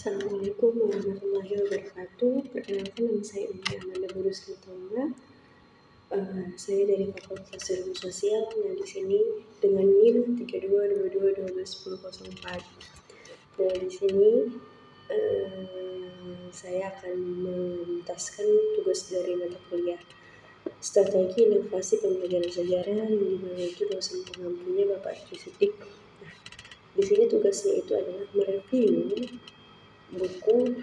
Assalamualaikum warahmatullahi wabarakatuh. Perkenalkan, nama saya Umi Amanda Buruslitonga. Saya dari Fakultas Ilmu Sosial. Nah, di sini dengan NIM 3222121004. Nah, di sini saya akan menuntaskan tugas dari mata kuliah Strategi Inovasi Pembelajaran Sejarah, yang dimana itu dosen pengampunya Bapak Sidik. Nah, di sini tugasnya itu adalah mereview buku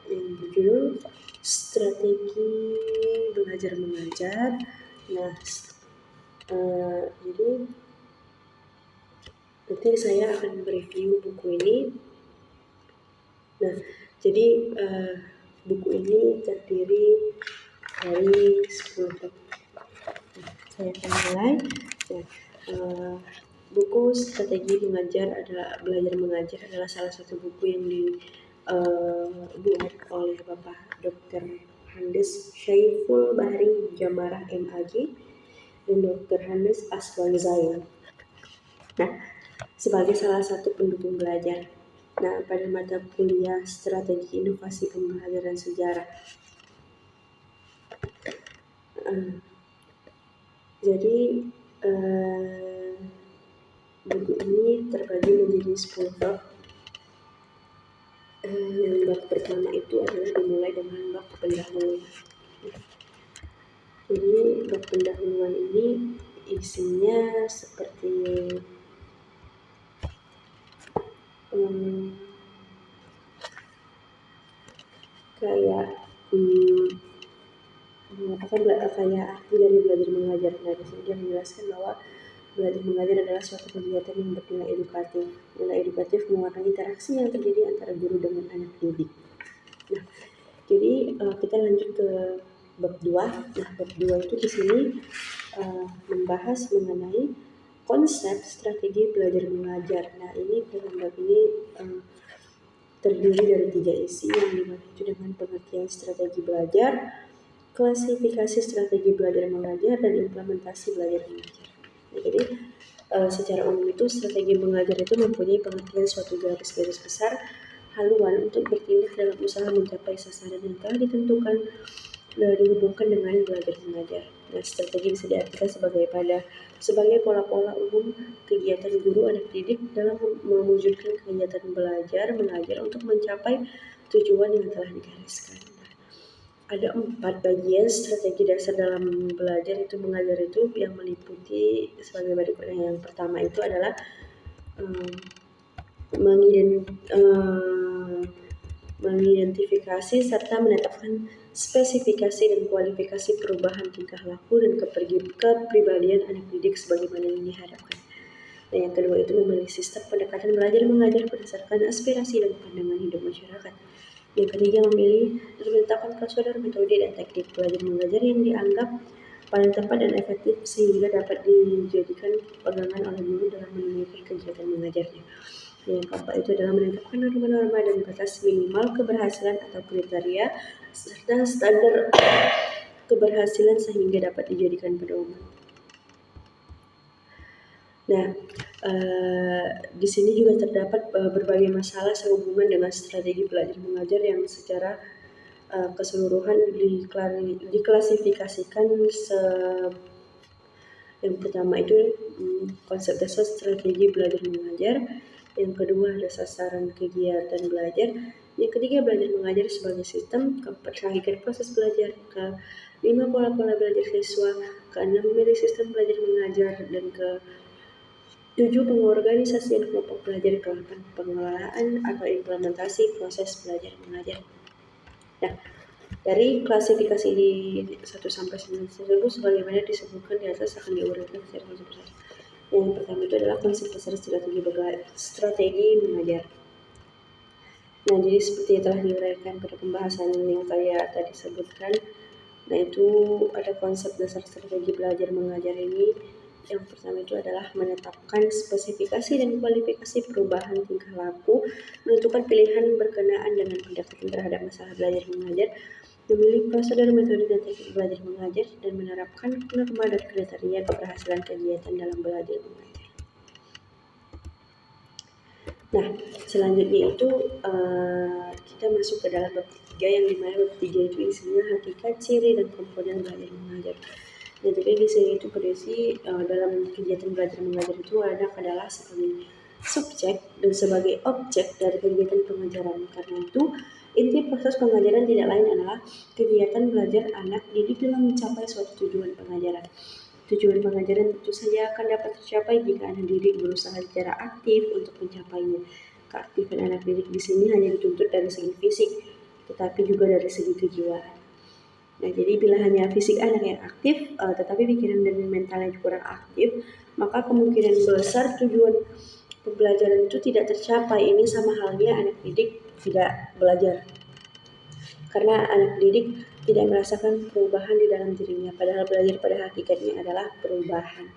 yang berjudul Strategi Belajar Mengajar. Nah, jadi nanti saya akan mereview buku ini. Nah, jadi buku ini terdiri dari 10 bab. Saya akan mulai. Buku Strategi Belajar Mengajar adalah salah satu buku yang dibuat oleh Bapak Dr. Handes Syaiful Bahri Jamarah MAG dan Dr. Handes Aswan Zain. Nah, sebagai salah satu pendukung belajar. Nah, pada mata kuliah Strategi Inovasi Pembelajaran Sejarah. Jadi buku ini terbagi menjadi 10 bab. Yang bab pertama itu adalah dimulai dengan bab pendahuluan. Jadi bab pendahuluan ini isinya seperti kayak kayak arti dari belajar mengajar. Nah, di sini dia menjelaskan bahwa belajar mengajar adalah suatu kegiatan yang bernilai edukatif. Nilai edukatif mewarnai interaksi yang terjadi antara guru dengan anak didik. Nah, jadi kita lanjut ke bab 2. Nah, bab 2 itu di sini membahas mengenai konsep strategi belajar mengajar. Nah, ini dalam bab ini terdiri dari 3 isi, yang dimana itu dengan pengertian strategi belajar, klasifikasi strategi belajar mengajar, dan implementasi belajar mengajar. Nah, jadi secara umum itu strategi mengajar itu mempunyai pengertian suatu garis-garis besar haluan untuk bertindak dalam usaha mencapai sasaran yang telah ditentukan dihubungkan dengan belajar mengajar. Nah, strategi bisa diartikan sebagai pola-pola umum kegiatan guru anak didik dalam mewujudkan kegiatan belajar mengajar untuk mencapai tujuan yang telah digariskan. Ada 4 bagian strategi dasar dalam belajar itu mengajar itu, yang meliputi sebagai berikut. Yang pertama itu adalah mengidentifikasi serta menetapkan spesifikasi dan kualifikasi perubahan tingkah laku dan kepribadian anak didik sebagaimana yang diharapkan. Dan yang kedua itu memilih sistem pendekatan belajar mengajar berdasarkan aspirasi dan pandangan hidup masyarakat. Yang ketiga, memilih dan menetapkan prosedur, metode, dan teknik belajar mengajar yang dianggap paling tepat dan efektif sehingga dapat dijadikan pegangan oleh guru dalam menunjukkan kegiatan mengajarnya. Yang keempat itu adalah menetapkan norma-norma dan batas minimal keberhasilan atau kriteria serta standar keberhasilan sehingga dapat dijadikan pedoman. Nah, di sini juga terdapat berbagai masalah sehubungan dengan strategi belajar mengajar yang secara keseluruhan diklasifikasikan yang pertama itu konsep dasar strategi belajar mengajar, yang kedua ada sasaran kegiatan belajar, yang ketiga belajar mengajar sebagai sistem, keempat terakhir proses belajar, kelima pola-pola belajar siswa, keenam memilih sistem belajar mengajar, dan ke-7 pengorganisasian kelompok belajar, ke-8 pengelolaan atau implementasi proses belajar mengajar. Nah, dari klasifikasi di 1-9 tersebut sebagaimana disebutkan di atas akan diuraikan secara persatu. Yang pertama itu adalah konsep dasar strategi mengajar. Nah, jadi seperti yang telah diuraikan pada pembahasan yang saya tadi sebutkan, nah itu ada konsep dasar strategi belajar mengajar ini. Yang pertama itu adalah menetapkan spesifikasi dan kualifikasi perubahan tingkah laku, menentukan pilihan berkenaan dengan pendekatan terhadap masalah belajar mengajar, memilih prosedur, metode, dan teknik belajar mengajar, dan menerapkan norma dan kriteria keberhasilan kegiatan dalam belajar mengajar. Nah, selanjutnya itu kita masuk ke dalam bab 3 yang dimana bab 3 itu isinya hakikat, ciri, dan komponen belajar mengajar. Nah, jadi di sini itu berisi dalam kegiatan belajar mengajar itu adalah sebagai subjek dan sebagai objek dari kegiatan pengajaran. Karena itu, inti proses pengajaran tidak lain adalah kegiatan belajar anak didik dalam mencapai suatu tujuan pengajaran. Tujuan pengajaran tentu saja akan dapat tercapai jika anak didik berusaha secara aktif untuk mencapainya. Keaktifan anak didik di sini hanya dituntut dari segi fisik, tetapi juga dari segi kejiwaan. Nah, jadi bila hanya fisik anak yang aktif, tetapi pikiran dan mentalnya kurang aktif, maka kemungkinan besar tujuan pembelajaran itu tidak tercapai. Ini sama halnya anak didik tidak belajar. Karena anak didik tidak merasakan perubahan di dalam dirinya, padahal belajar pada hakikatnya adalah perubahan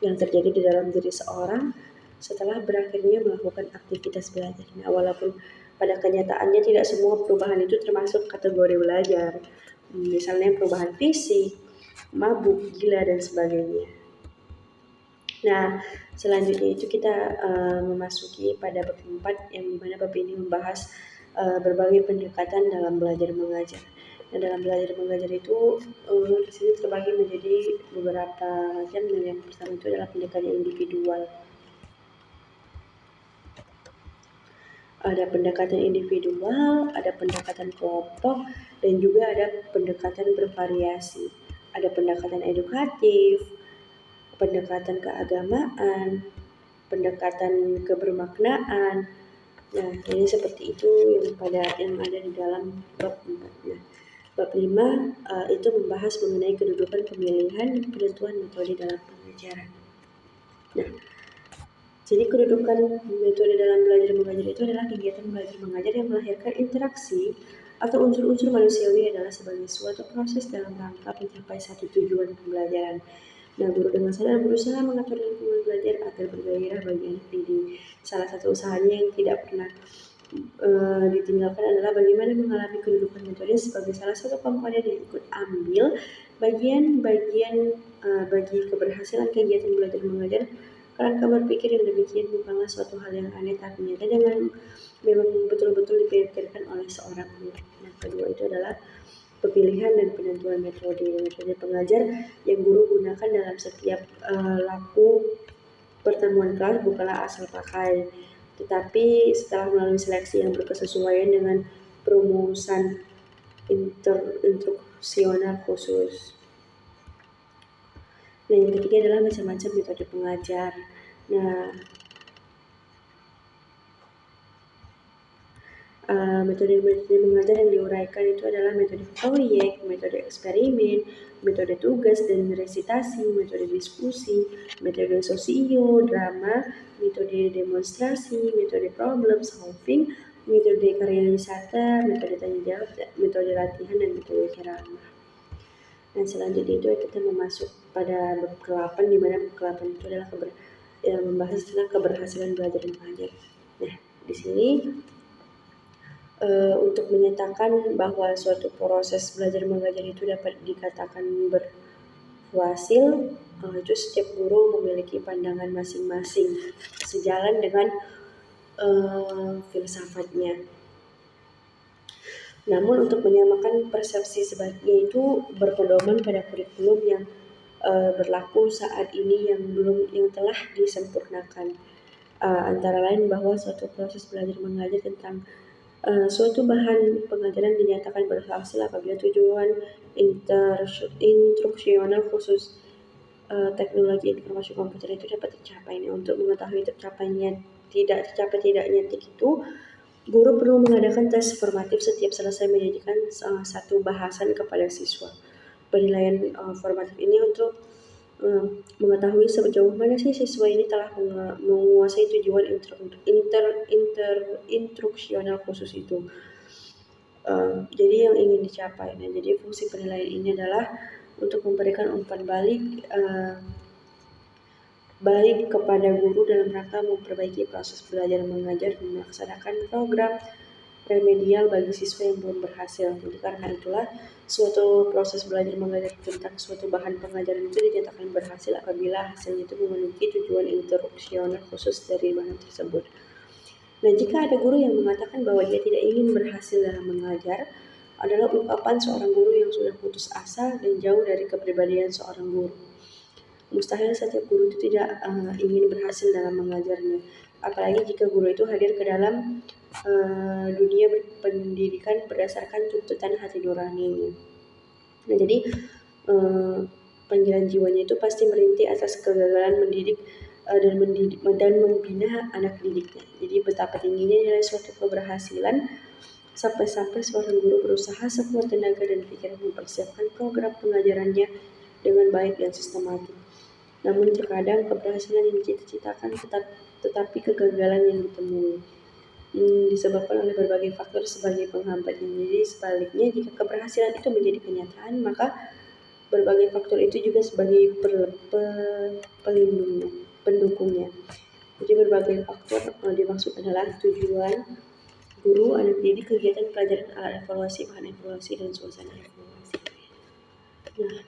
yang terjadi di dalam diri seorang setelah berakhirnya melakukan aktivitas belajar. Nah, walaupun pada kenyataannya tidak semua perubahan itu termasuk kategori belajar, misalnya perubahan fisik, mabuk, gila, dan sebagainya. Nah, selanjutnya itu kita memasuki pada bab 4 yang dimana bab ini membahas berbagai pendekatan dalam belajar mengajar. Nah, dalam belajar mengajar itu di sini terbagi menjadi beberapa macam. Yang pertama itu adalah pendekatan individual. Ada pendekatan individual, ada pendekatan kelompok, dan juga ada pendekatan bervariasi. Ada pendekatan edukatif, pendekatan keagamaan, pendekatan kebermaknaan. Nah, ini seperti itu yang ada di dalam bab 4. Nah, bab 5 itu membahas mengenai kedudukan pemilihan dan penentuan metode dalam pengajaran. Nah, jadi kedudukan metode dalam belajar mengajar itu adalah kegiatan belajar mengajar yang melahirkan interaksi atau unsur-unsur manusiawi adalah sebagai suatu proses dalam rangka mencapai satu tujuan pembelajaran. Nah, guru dengan sadar berusaha mengatur lingkungan belajar agar bergairah bagi anak didik. Salah satu usahanya yang tidak pernah ditinggalkan adalah bagaimana mengalami kedudukan metode sebagai salah satu komponen yang ikut ambil bagian-bagian bagi keberhasilan kegiatan belajar mengajar. Kerangka berpikir yang demikian bukanlah suatu hal yang aneh, tapi nyata dengan memang betul-betul dipikirkan oleh seorang guru. Nah, kedua itu adalah pemilihan dan penentuan metode pengajar yang guru gunakan dalam setiap laku pertemuan kelas bukanlah asal pakai, tetapi setelah melalui seleksi yang berkesesuaian dengan perumusan instruksional khusus. Nah, yang ketiga adalah macam-macam metode pengajar. Nah, metode-metode mengajar yang diuraikan itu adalah metode proyek, metode eksperimen, metode tugas dan resitasi, metode diskusi, metode sosio, drama, metode demonstrasi, metode problem solving, metode karya wisata, metode tanya jawab, metode latihan, dan metode ceramah. Nah, selanjutnya itu kita memasuk pada bab ke-8, di mana bab ke-8 itu adalah membahas tentang keberhasilan belajar mengajar. Nah, di sini untuk menyatakan bahwa suatu proses belajar mengajar itu dapat dikatakan berhasil, itu setiap guru memiliki pandangan masing-masing sejalan dengan filsafatnya. Namun untuk menyamakan persepsi sebaliknya itu berpedoman pada kurikulum yang berlaku saat ini yang telah disempurnakan. Antara lain bahwa suatu proses belajar mengajar tentang suatu bahan pengajaran dinyatakan berhasil apabila tujuan instruksional khusus teknologi informasi komputer itu dapat tercapai. Untuk mengetahui tidak tercapai tidaknya TIK itu, guru perlu mengadakan tes formatif setiap selesai menyajikan satu bahasan kepada siswa. Penilaian formatif ini untuk mengetahui sejauh mana sih siswa ini telah menguasai tujuan instruksional khusus itu. Jadi yang ingin dicapai. Nah, jadi fungsi penilaian ini adalah untuk memberikan umpan balik baik kepada guru dalam rangka memperbaiki proses belajar mengajar dan melaksanakan program remedial bagi siswa yang belum berhasil. Jadi karena itulah suatu proses belajar mengajar tentang suatu bahan pengajaran itu dinyatakan berhasil apabila hasilnya itu memiliki tujuan instruksional khusus dari bahan tersebut. Nah, jika ada guru yang mengatakan bahwa ia tidak ingin berhasil dalam mengajar, adalah ungkapan seorang guru yang sudah putus asa dan jauh dari kepribadian seorang guru. Mustahil setiap guru itu tidak ingin berhasil dalam mengajarnya, apalagi jika guru itu hadir ke dalam dunia pendidikan berdasarkan tuntutan hati nuraninya. Nah, jadi panggilan jiwanya itu pasti merintih atas kegagalan mendidik dan membina anak didiknya. Jadi betapa tingginya nilai suatu keberhasilan sampai-sampai seorang guru berusaha sekuat tenaga dan pikiran mempersiapkan program pengajarannya dengan baik dan sistematis. Namun terkadang keberhasilan yang dicita-citakan tetapi kegagalan yang ditemui disebabkan oleh berbagai faktor sebagai penghambatnya. Jadi sebaliknya, jika keberhasilan itu menjadi kenyataan, maka berbagai faktor itu juga sebagai pelindungnya, pendukungnya. Jadi berbagai faktor dimaksud adalah tujuan guru, anak didik, kegiatan pelajaran, alat evaluasi, bahan evaluasi, dan suasana evaluasi. Nah,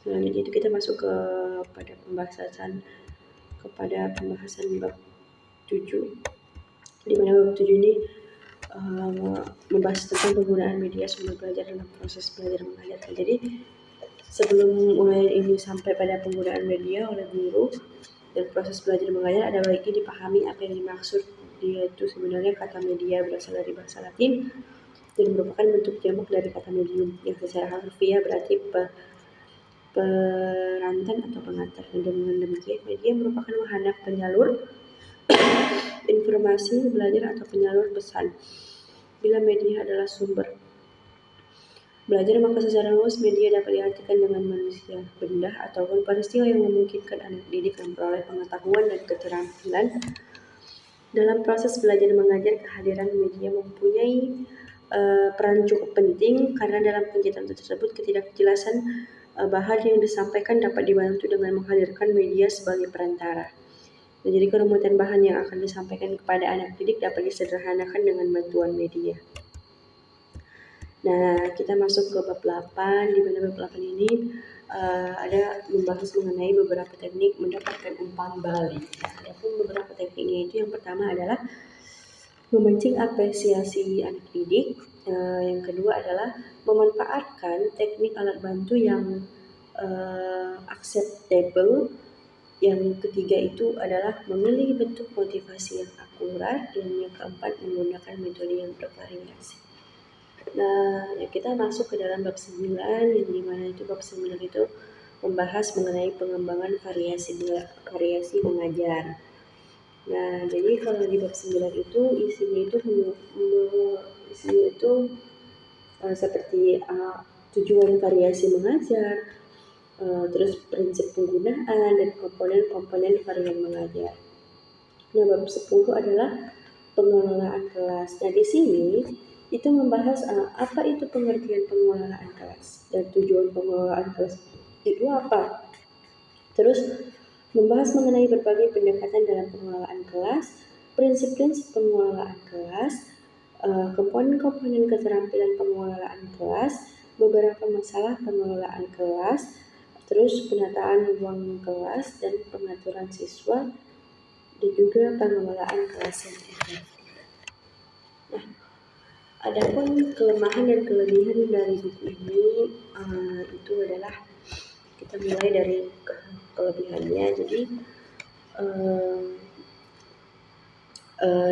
selanjutnya itu kita masuk kepada pembahasan bab 7, di mana bab 7 ini membahas tentang penggunaan media sumber belajar dalam proses belajar mengajar. Jadi sebelum mulai ini sampai pada penggunaan media oleh guru dan proses belajar mengajar, ada baiknya dipahami apa yang dimaksud. Yaitu sebenarnya kata media berasal dari bahasa Latin dan merupakan bentuk jamak dari kata medium yang secara harfiah berarti perantan atau pengantar. Dan dengan demikian, media merupakan wahana penyalur informasi, belajar, atau penyalur pesan. Bila media adalah sumber belajar, maka secara luas media dapat diartikan dengan manusia, benda, ataupun peristiwa yang memungkinkan anak didik memperoleh pengetahuan dan keterampilan. Dalam proses belajar mengajar, kehadiran media mempunyai peran cukup penting, karena dalam kegiatan tersebut ketidakjelasan bahan yang disampaikan dapat dibantu dengan menghadirkan media sebagai perantara. Nah, jadi kerumitan bahan yang akan disampaikan kepada anak didik dapat disederhanakan dengan bantuan media. Nah, kita masuk ke bab 8, di mana bab 8 ini ada membahas mengenai beberapa teknik mendapatkan umpan balik. Nah, ada pun beberapa tekniknya itu, yang pertama adalah memancing apresiasi anak didik. Yang kedua adalah memanfaatkan teknik alat bantu yang acceptable. Yang ketiga itu adalah memilih bentuk motivasi yang akurat, dan yang keempat menggunakan metode yang bervariasi. Nah, ya kita masuk ke dalam bab 9, yang dimana itu bab 9 itu membahas mengenai pengembangan variasi mengajar. Nah, jadi kalau di bab 9 itu isinya itu seperti tujuan variasi mengajar, terus prinsip penggunaan dan komponen-komponen varian mengajar. Nah, bab 10 adalah pengelolaan kelas. Nah, di sini itu membahas apa itu pengertian pengelolaan kelas dan tujuan pengelolaan kelas itu apa. Terus membahas mengenai berbagai pendekatan dalam pengelolaan kelas, prinsip-prinsip pengelolaan kelas, komponen-komponen keterampilan pengelolaan kelas, beberapa masalah pengelolaan kelas, terus penataan ruang kelas dan pengaturan siswa, dan juga pengelolaan kelas yang efektif. Nah, adapun kelemahan dan kelebihan dari buku ini itu adalah, kita mulai dari kelebihannya. Jadi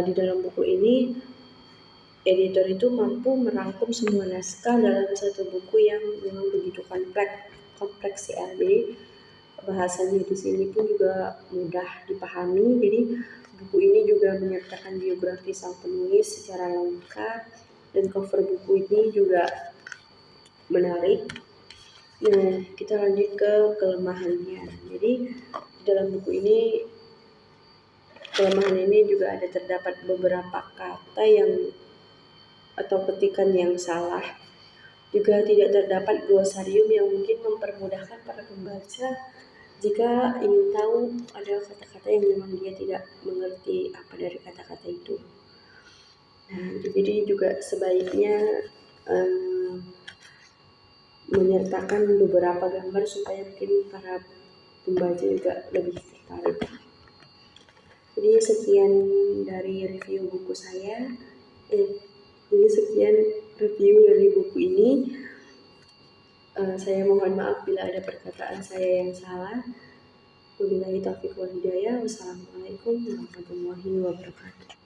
di dalam buku ini editor itu mampu merangkum semua naskah dalam satu buku yang memang begitu kompleks ya. Jadi bahasanya di sini pun juga mudah dipahami. Jadi buku ini juga menyertakan biografi sang penulis secara lengkap, dan cover buku ini juga menarik. Nah, kita lanjut ke kelemahannya. Jadi dalam buku ini, kelemahan ini juga ada terdapat beberapa kata atau ketikan yang salah. Juga tidak terdapat glosarium yang mungkin mempermudahkan para pembaca jika ingin tahu ada kata-kata yang memang dia tidak mengerti apa dari kata-kata itu. Nah, jadi juga sebaiknya menyertakan beberapa gambar supaya mungkin para pembaca juga lebih tertarik. Jadi sekian dari review buku saya. Jadi sekian review dari buku ini. Saya mohon maaf bila ada perkataan saya yang salah. Wabillahi taufiq wal hidayah. Wassalamualaikum warahmatullahi wabarakatuh.